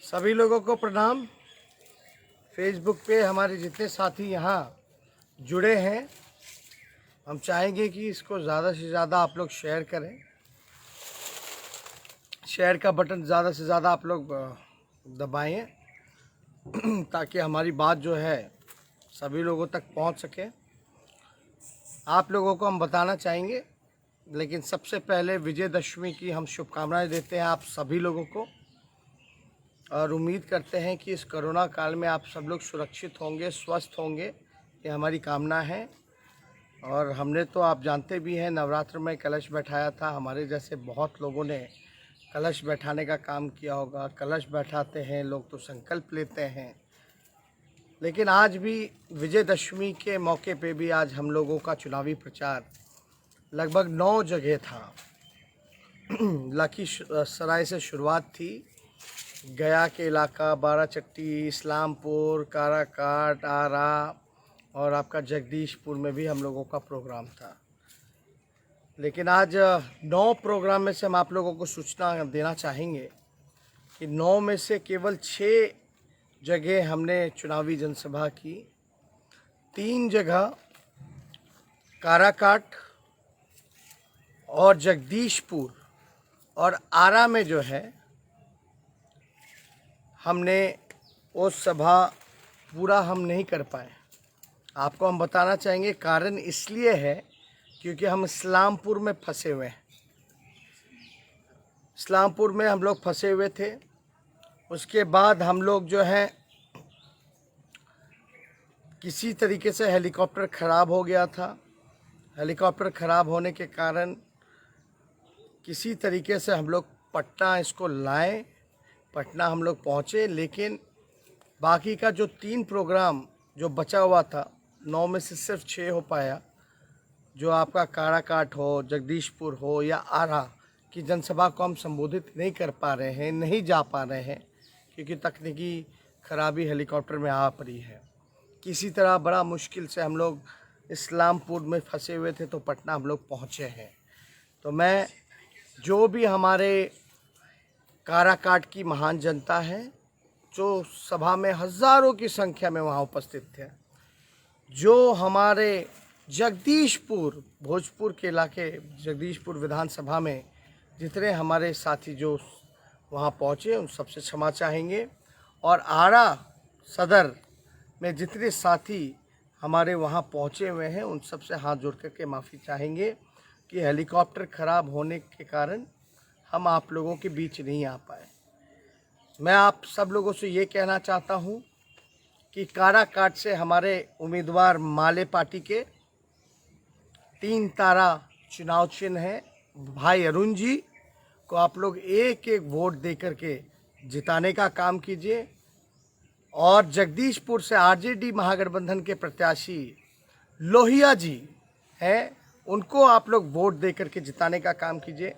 सभी लोगों को प्रणाम। फेसबुक पे हमारे जितने साथी यहाँ जुड़े हैं, हम चाहेंगे कि इसको ज़्यादा से ज़्यादा आप लोग शेयर करें। शेयर का बटन ज़्यादा से ज़्यादा आप लोग दबाएं ताकि हमारी बात जो है सभी लोगों तक पहुंच सके। आप लोगों को हम बताना चाहेंगे, लेकिन सबसे पहले विजयदशमी की हम शुभकामनाएं देते हैं आप सभी लोगों को, और उम्मीद करते हैं कि इस कोरोना काल में आप सब लोग सुरक्षित होंगे, स्वस्थ होंगे, ये हमारी कामना है। और हमने तो आप जानते भी हैं नवरात्र में कलश बैठाया था। हमारे जैसे बहुत लोगों ने कलश बैठाने का काम किया होगा। कलश बैठाते हैं लोग तो संकल्प लेते हैं, लेकिन आज भी विजयदशमी के मौके पे भी आज हम लोगों का चुनावी प्रचार लगभग 9 जगह था। लखीसराय से शुरुआत थी, गया के इलाका, बाराचट्टी, इस्लामपुर, काराकाट, आरा और आपका जगदीशपुर में भी हम लोगों का प्रोग्राम था। लेकिन आज 9 प्रोग्राम में से हम आप लोगों को सूचना देना चाहेंगे कि 9 में से केवल 6 जगह हमने चुनावी जनसभा की। 3 जगह काराकाट और जगदीशपुर और आरा में जो है हमने वो सभा पूरा हम नहीं कर पाए। आपको हम बताना चाहेंगे कारण इसलिए है क्योंकि हम इस्लामपुर में फंसे हुए हैं। इस्लामपुर में हम लोग फंसे हुए थे। उसके बाद हम लोग जो है किसी तरीके से हेलीकॉप्टर ख़राब हो गया था। हेलीकॉप्टर ख़राब होने के कारण किसी तरीके से हम लोग पटना इसको लाए। पटना हम लोग पहुँचे, लेकिन बाकी का जो 3 प्रोग्राम जो बचा हुआ था, 9 में से सिर्फ 6 हो पाया। जो आपका काराकाट हो, जगदीशपुर हो या आरा की जनसभा को हम संबोधित नहीं कर पा रहे हैं, नहीं जा पा रहे हैं क्योंकि तकनीकी खराबी हेलीकॉप्टर में आ पड़ी है। किसी तरह बड़ा मुश्किल से हम लोग इस्लामपुर में फंसे हुए थे तो पटना हम लोग पहुँचे हैं। तो मैं जो भी हमारे काराकाट की महान जनता है, जो सभा में हज़ारों की संख्या में वहाँ उपस्थित थे, जो हमारे जगदीशपुर, भोजपुर के इलाके जगदीशपुर विधानसभा में जितने हमारे साथी जो वहाँ पहुँचे, उन सबसे क्षमा चाहेंगे। और आरा सदर में जितने साथी हमारे वहाँ पहुँचे हुए हैं, उन सबसे हाथ जोड़ करके माफ़ी चाहेंगे कि हेलीकॉप्टर ख़राब होने के कारण हम आप लोगों के बीच नहीं आ पाए। मैं आप सब लोगों से ये कहना चाहता हूँ कि काराकाट से हमारे उम्मीदवार माले पार्टी के 3 तारा चुनाव चिन्ह है, भाई अरुण जी को आप लोग एक एक वोट दे करके जिताने का काम कीजिए। और जगदीशपुर से आरजेडी महागठबंधन के प्रत्याशी लोहिया जी हैं, उनको आप लोग वोट दे करके जिताने का काम कीजिए।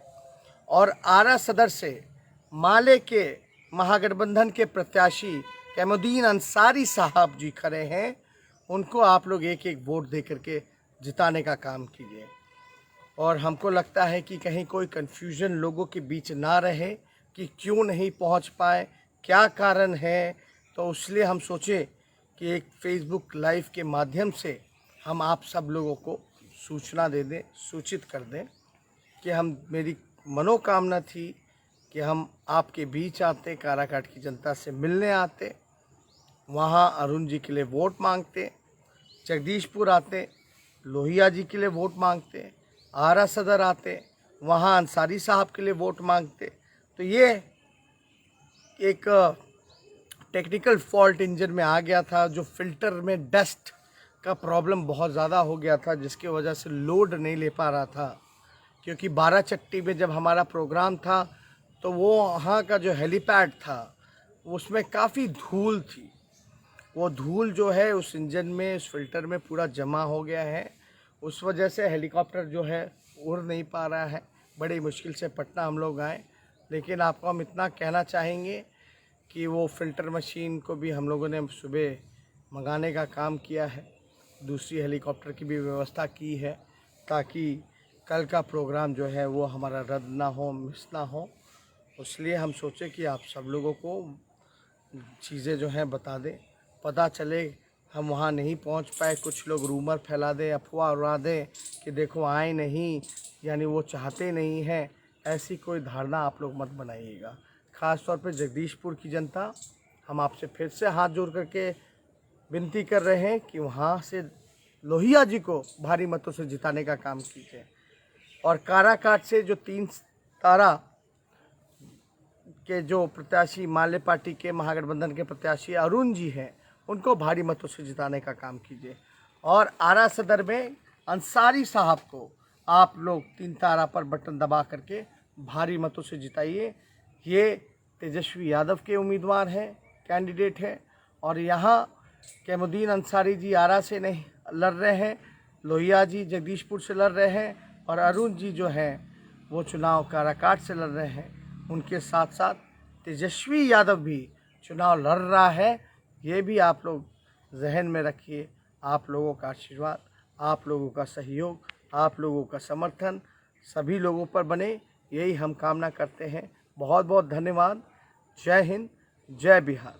और आरा सदर से माले के महागठबंधन के प्रत्याशी कैमुद्दीन अंसारी साहब जी खड़े हैं, उनको आप लोग एक एक वोट दे करके जिताने का काम कीजिए। और हमको लगता है कि कहीं कोई कन्फ्यूजन लोगों के बीच ना रहे कि क्यों नहीं पहुंच पाए, क्या कारण है। तो इसलिए हम सोचे कि एक फेसबुक लाइव के माध्यम से हम आप सब लोगों को सूचना दे दें, सूचित कर दें कि मेरी मनोकामना थी कि हम आपके बीच आते, काराकाट की जनता से मिलने आते, वहाँ अरुण जी के लिए वोट मांगते, जगदीशपुर आते, लोहिया जी के लिए वोट मांगते, आरा सदर आते, वहाँ अंसारी साहब के लिए वोट मांगते। तो ये एक टेक्निकल फॉल्ट इंजन में आ गया था, जो फिल्टर में डस्ट का प्रॉब्लम बहुत ज़्यादा हो गया था, जिसकी वजह से लोड नहीं ले पा रहा था। क्योंकि बाराचट्टी में जब हमारा प्रोग्राम था तो वो वहाँ का जो हेलीपैड था उसमें काफ़ी धूल थी। वो धूल जो है उस इंजन में, उस फिल्टर में पूरा जमा हो गया है। उस वजह से हेलीकॉप्टर जो है उड़ नहीं पा रहा है। बड़ी मुश्किल से पटना हम लोग आए, लेकिन आपको हम इतना कहना चाहेंगे कि वो फ़िल्टर मशीन को भी हम लोगों ने सुबह मंगाने का काम किया है। दूसरी हेलीकॉप्टर की भी व्यवस्था की है ताकि कल का प्रोग्राम जो है वो हमारा रद्द ना हो, मिस ना हो। इसलिए हम सोचे कि आप सब लोगों को चीज़ें जो हैं बता दें, पता चले। हम वहाँ नहीं पहुँच पाए, कुछ लोग रूमर फैला दें, अफवाह उड़ा दें कि देखो आए नहीं, यानी वो चाहते नहीं हैं। ऐसी कोई धारणा आप लोग मत बनाइएगा। ख़ास तौर पे जगदीशपुर की जनता, हम आपसे फिर से हाथ जोड़ करके विनती कर रहे हैं कि वहाँ से लोहिया जी को भारी मतों से जिताने का काम कीजिए। और काराकाट से जो 3 तारा के जो प्रत्याशी माले पार्टी के महागठबंधन के प्रत्याशी अरुण जी हैं, उनको भारी मतों से जिताने का काम कीजिए। और आरा सदर में अंसारी साहब को आप लोग 3 तारा पर बटन दबा करके भारी मतों से जिताइए। ये तेजस्वी यादव के उम्मीदवार हैं, कैंडिडेट हैं। और यहाँ कैमुद्दीन अंसारी जी आरा से नहीं लड़ रहे हैं, लोहिया जी जगदीशपुर से लड़ रहे हैं, और अरुण जी जो हैं वो चुनाव काराकाट से लड़ रहे हैं। उनके साथ साथ तेजस्वी यादव भी चुनाव लड़ रहा है। ये भी आप लोग जहन में रखिए। आप लोगों का आशीर्वाद, आप लोगों का सहयोग, आप लोगों का समर्थन सभी लोगों पर बने, यही हम कामना करते हैं। बहुत बहुत धन्यवाद। जय हिंद, जय बिहार।